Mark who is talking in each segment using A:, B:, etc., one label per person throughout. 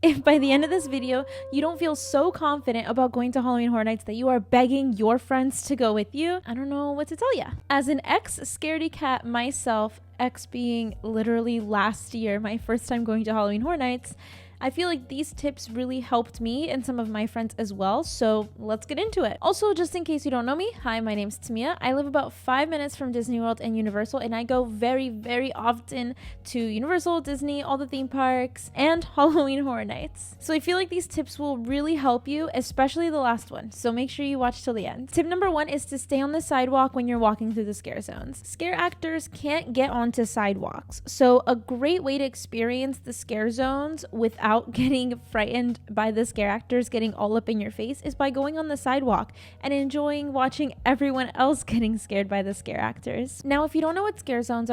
A: if by the end of this video you don't feel so confident about going to Halloween Horror Nights that you are begging your friends to go with you, I don't know what to tell you. As an ex Scaredy Cat myself, ex being literally last year, my first time going to Halloween Horror Nights, I feel like these tips really helped me and some of my friends as well, so let's get into it. Also, just in case you don't know me, hi, my name's Tamia. I live about 5 minutes from Disney World and Universal, and I go very, very often to Universal, Disney, all the theme parks, and Halloween Horror Nights. So I feel like these tips will really help you, especially the last one, so make sure you watch till the end. Tip number 1 is to stay on the sidewalk when you're walking through the scare zones. Scare actors can't get onto sidewalks, so a great way to experience the scare zones without getting frightened by the scare actors getting all up in your face is by going on the sidewalk and enjoying watching everyone else getting scared by the scare actors. Now, if you don't know what scare zones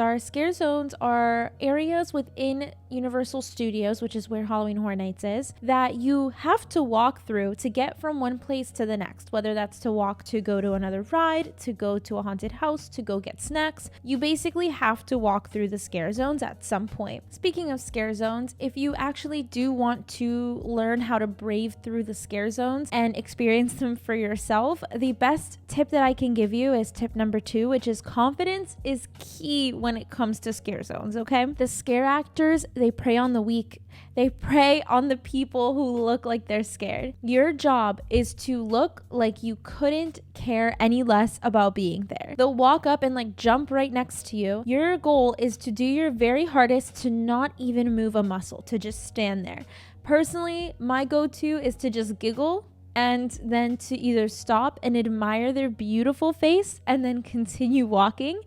A: are areas within Universal Studios, which is where Halloween Horror Nights is, that you have to walk through to get from one place to the next, whether that's to walk to go to another ride, to go to a haunted house, to go get snacks. You basically have to walk through the scare zones at some point. Speaking of scare zones, if you actually do want to learn how to brave through the scare zones and experience them for yourself, the best tip that I can give you is tip number 2, which is confidence is key when it comes to scare zones, okay? The scare actors, they prey on the weak. They prey on the people who look like they're scared. Your job is to look like you couldn't care any less about being there. They'll walk up and like jump right next to you. Your goal is to do your very hardest to not even move a muscle, to just stand there. Personally, my go-to is to just giggle and then to either stop and admire their beautiful face and then continue walking,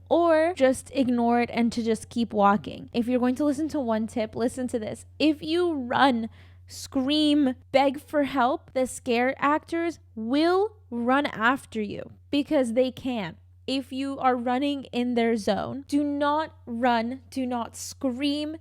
A: or just ignore it and to just keep walking. If you're going to listen to one tip, listen to this. If you run, scream, beg for help, the scare actors will run after you because they can. If you are running in their zone, do not run, do not scream.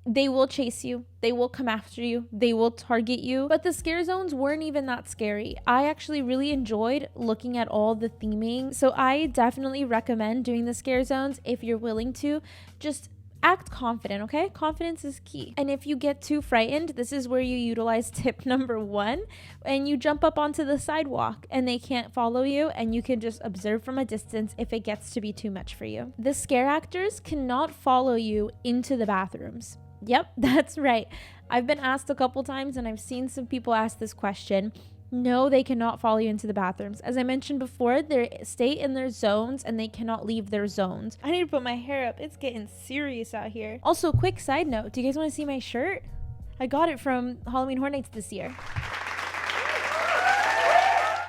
A: They will chase you. They will come after you. They will target you. But the scare zones weren't even that scary. I actually really enjoyed looking at all the theming. So I definitely recommend doing the scare zones if you're willing to. Just act confident, okay? Confidence is key. And if you get too frightened, this is where you utilize tip number 1, and you jump up onto the sidewalk and they can't follow you, and you can just observe from a distance if it gets to be too much for you. The scare actors cannot follow you into the bathrooms. Yep, that's right. I've been asked a couple times and I've seen some people ask this question. No, they cannot follow you into the bathrooms. As I mentioned before, they stay in their zones and they cannot leave their zones. I need to put my hair up. It's getting serious out here. Also, quick side note. Do you guys want to see my shirt? I got it from Halloween Horror Nights this year.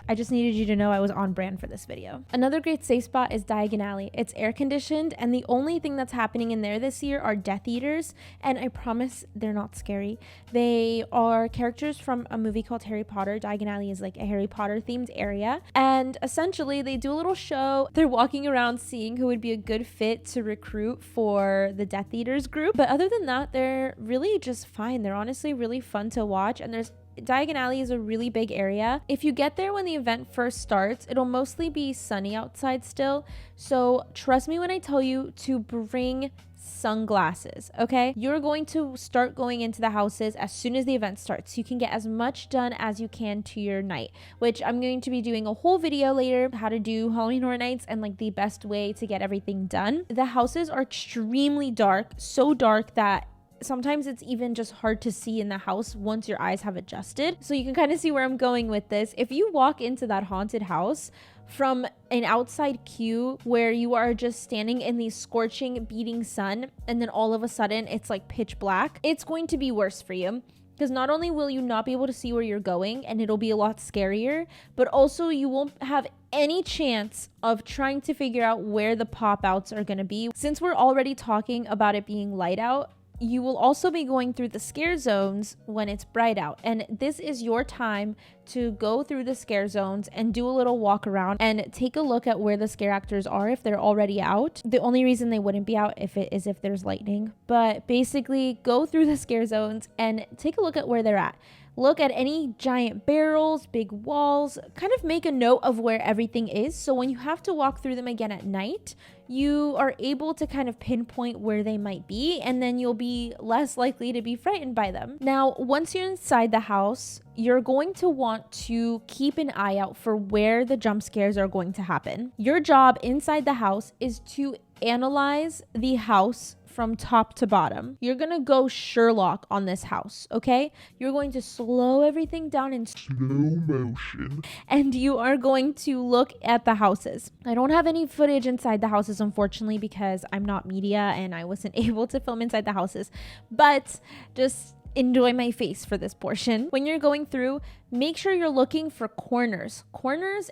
A: I just needed you to know I was on brand for this video. Another great safe spot is Diagon Alley. It's air conditioned, and the only thing that's happening in there this year are Death Eaters, and I promise they're not scary. They are characters from a movie called Harry Potter. Diagon Alley is like a Harry Potter themed area, and essentially they do a little show. They're walking around seeing who would be a good fit to recruit for the Death Eaters group, but other than that, they're really just fine. They're honestly really fun to watch, and Diagon Alley is a really big area. If you get there when the event first starts, it'll mostly be sunny outside still. So trust me when I tell you to bring sunglasses, okay? You're going to start going into the houses as soon as the event starts. You can get as much done as you can to your night, which I'm going to be doing a whole video later, how to do Halloween Horror Nights and like the best way to get everything done. The houses are extremely dark, so dark that sometimes it's even just hard to see in the house once your eyes have adjusted. So you can kind of see where I'm going with this. If you walk into that haunted house from an outside queue where you are just standing in the scorching, beating sun, and then all of a sudden it's like pitch black, it's going to be worse for you. Because not only will you not be able to see where you're going and it'll be a lot scarier, but also you won't have any chance of trying to figure out where the pop outs are going to be. Since we're already talking about it being light out, you will also be going through the scare zones when it's bright out, and this is your time to go through the scare zones and do a little walk around and take a look at where the scare actors are if they're already out. The only reason they wouldn't be out if there's lightning, but basically go through the scare zones and take a look at where they're at. Look at any giant barrels, big walls, kind of make a note of where everything is. So when you have to walk through them again at night, you are able to kind of pinpoint where they might be, and then you'll be less likely to be frightened by them. Now, once you're inside the house, you're going to want to keep an eye out for where the jump scares are going to happen. Your job inside the house is to analyze the house from top to bottom. You're gonna go Sherlock on this house, okay? You're going to slow everything down in slow motion, and you are going to look at the houses. I don't have any footage inside the houses, unfortunately, because I'm not media and I wasn't able to film inside the houses, but just enjoy my face for this portion. When you're going through, make sure you're looking for corners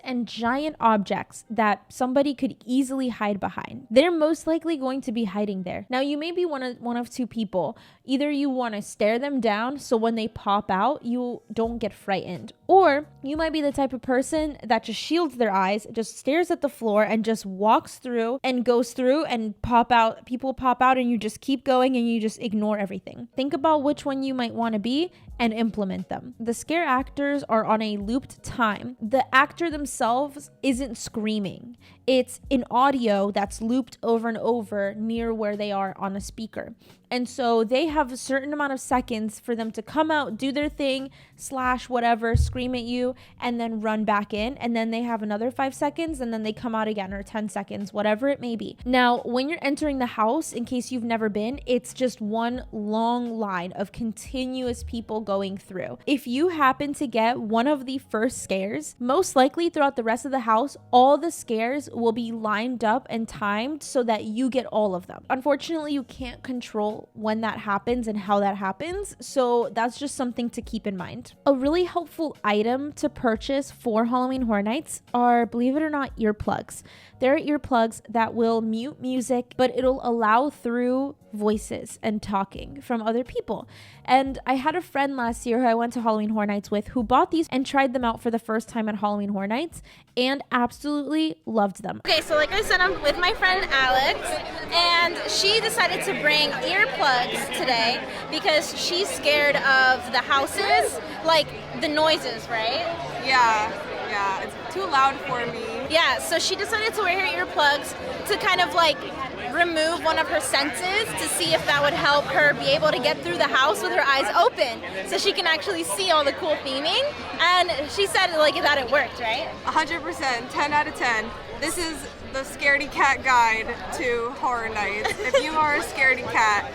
A: and giant objects that somebody could easily hide behind. They're most likely going to be hiding there. Now, you may be one of two people. Either you want to stare them down so when they pop out, you don't get frightened, or you might be the type of person that just shields their eyes, just stares at the floor and just walks through and goes through and people pop out and you just keep going and you just ignore everything. Think about which one you might want to be and implement them. The scare actors are on a looped time. The actor themselves isn't screaming. It's an audio that's looped over and over near where they are on a speaker. And so they have a certain amount of seconds for them to come out, do their thing, slash whatever, scream at you, and then run back in. And then they have another 5 seconds, and then they come out again, or 10 seconds, whatever it may be. Now, when you're entering the house, in case you've never been, it's just one long line of continuous people going through. If you happen to get one of the first scares, most likely throughout the rest of the house, all the scares will be lined up and timed so that you get all of them. Unfortunately, you can't control when that happens and how that happens, so that's just something to keep in mind. A really helpful item to purchase for Halloween Horror Nights are, believe it or not, earplugs. There are earplugs that will mute music, but it'll allow through voices and talking from other people. And I had a friend last year who I went to Halloween Horror Nights with who bought these and tried them out for the first time at Halloween Horror Nights and absolutely loved them.
B: Okay, so like I said, I'm with my friend Alex, and she decided to bring earplugs today because she's scared of the houses, like the noises, right?
C: Yeah, it's too loud for me.
B: Yeah, so she decided to wear her earplugs to kind of like remove one of her senses to see if that would help her be able to get through the house with her eyes open so she can actually see all the cool theming. And she said like that it worked, right?
C: 100%, 10 out of 10. This is the Scaredy Cat guide to horror nights. If you are a scaredy cat,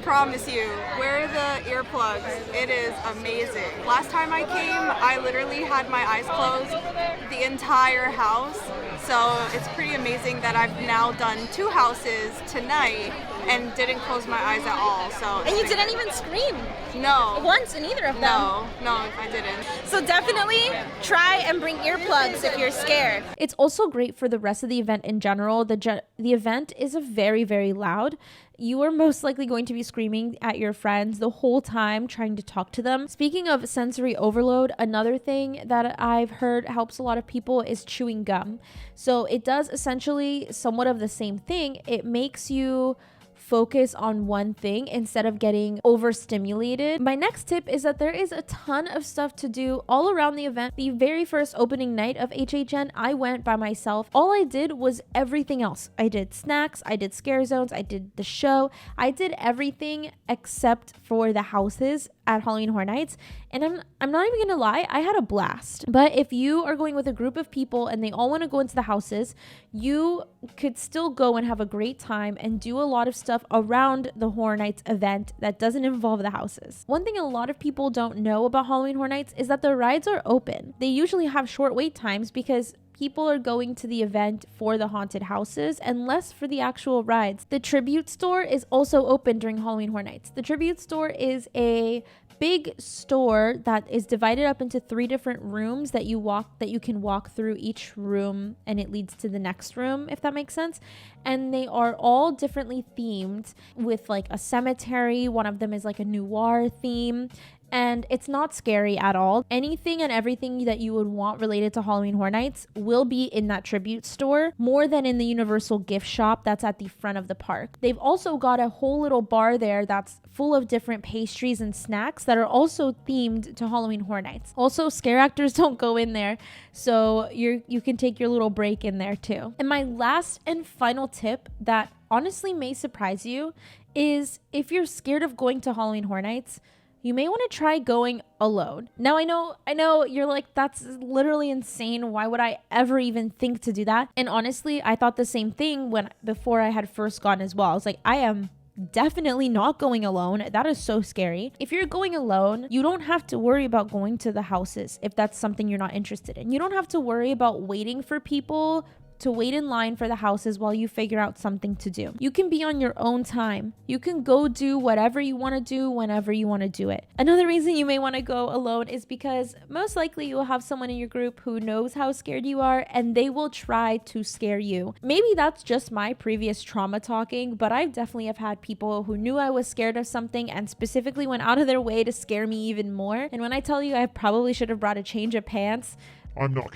C: promise you, wear the earplugs. It is amazing. Last time I came, I literally had my eyes closed the entire house. So it's pretty amazing that I've now done 2 houses tonight and didn't close my eyes at all. So
B: and you didn't even scream.
C: No.
B: Once in either of them.
C: No, I didn't.
B: So definitely try and bring earplugs if you're scared.
A: It's also great for the rest of the event in general. The event is very, very loud. You are most likely going to be screaming at your friends the whole time, trying to talk to them. Speaking of sensory overload, another thing that I've heard helps a lot of people is chewing gum. So it does essentially somewhat of the same thing. It makes you focus on one thing instead of getting overstimulated. My next tip is that there is a ton of stuff to do all around the event. The very first opening night of HHN, I went by myself. All I did was everything else. I did snacks, I did scare zones, I did the show, I did everything except for the houses at Halloween Horror Nights, and I'm not even gonna lie, I had a blast. But if you are going with a group of people and they all want to go into the houses, you could still go and have a great time and do a lot of stuff around the Horror Nights event that doesn't involve the houses. One thing a lot of people don't know about Halloween Horror Nights is that the rides are open. They usually have short wait times because people are going to the event for the haunted houses and less for the actual rides. The Tribute Store is also open during Halloween Horror Nights. The Tribute Store is a big store that is divided up into 3 different rooms that you can walk through each room and it leads to the next room, if that makes sense. And they are all differently themed with like a cemetery. One of them is like a noir theme. and it's not scary at all. Anything and everything that you would want related to Halloween Horror Nights will be in that tribute store, more than in the Universal gift shop that's at the front of the park. They've also got a whole little bar there that's full of different pastries and snacks that are also themed to Halloween Horror Nights. Also, scare actors don't go in there, so you can take your little break in there too. And my last and final tip that honestly may surprise you is if you're scared of going to Halloween Horror Nights, you may want to try going alone. Now, I know you're like, that's literally insane. Why would I ever even think to do that? And honestly, I thought the same thing before I had first gone as well. I was like, I am definitely not going alone. That is so scary. If you're going alone, you don't have to worry about going to the houses if that's something you're not interested in. You don't have to worry about waiting for people to wait in line for the houses while you figure out something to do. You can be on your own time. You can go do whatever you want to do whenever you want to do it. Another reason you may want to go alone is because most likely you will have someone in your group who knows how scared you are and they will try to scare you. Maybe that's just my previous trauma talking, but I definitely have had people who knew I was scared of something and specifically went out of their way to scare me even more. And when I tell you I probably should have brought a change of pants,
D: I'm not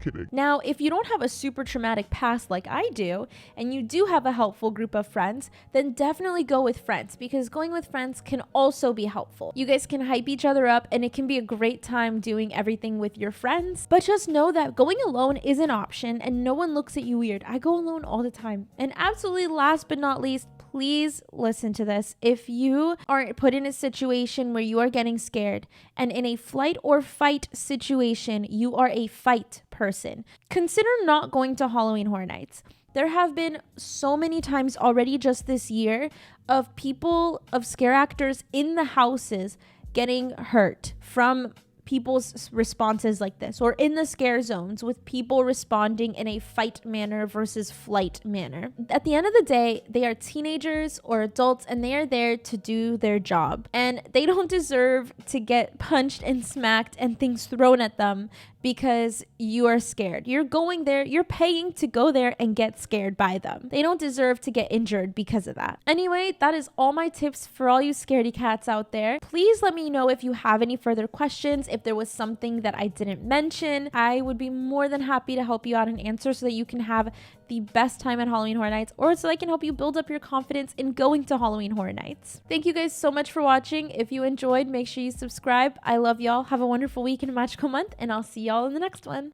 D: kidding.
A: Now, if you don't have a super traumatic past like I do, and you do have a helpful group of friends, then definitely go with friends, because going with friends can also be helpful. You guys can hype each other up, and it can be a great time doing everything with your friends. But just know that going alone is an option, and no one looks at you weird. I go alone all the time. And absolutely last but not least, please listen to this. If you are put in a situation where you are getting scared, and in a flight or fight situation, you are a fight person, consider not going to Halloween Horror Nights. There have been so many times already just this year of scare actors in the houses getting hurt from people's responses like this, or in the scare zones with people responding in a fight manner versus flight manner. At the end of the day, they are teenagers or adults and they are there to do their job, and they don't deserve to get punched and smacked and things thrown at them because you are scared. You're going there, you're paying to go there and get scared by them. They don't deserve to get injured because of that. Anyway, that is all my tips for all you scaredy cats out there. Please let me know if you have any further questions, if there was something that I didn't mention. I would be more than happy to help you out and answer so that you can have the best time at Halloween Horror Nights, or so I can help you build up your confidence in going to Halloween Horror Nights. Thank you guys so much for watching. If you enjoyed, make sure you subscribe. I love y'all. Have a wonderful week and a magical month, and I'll see y'all in the next one.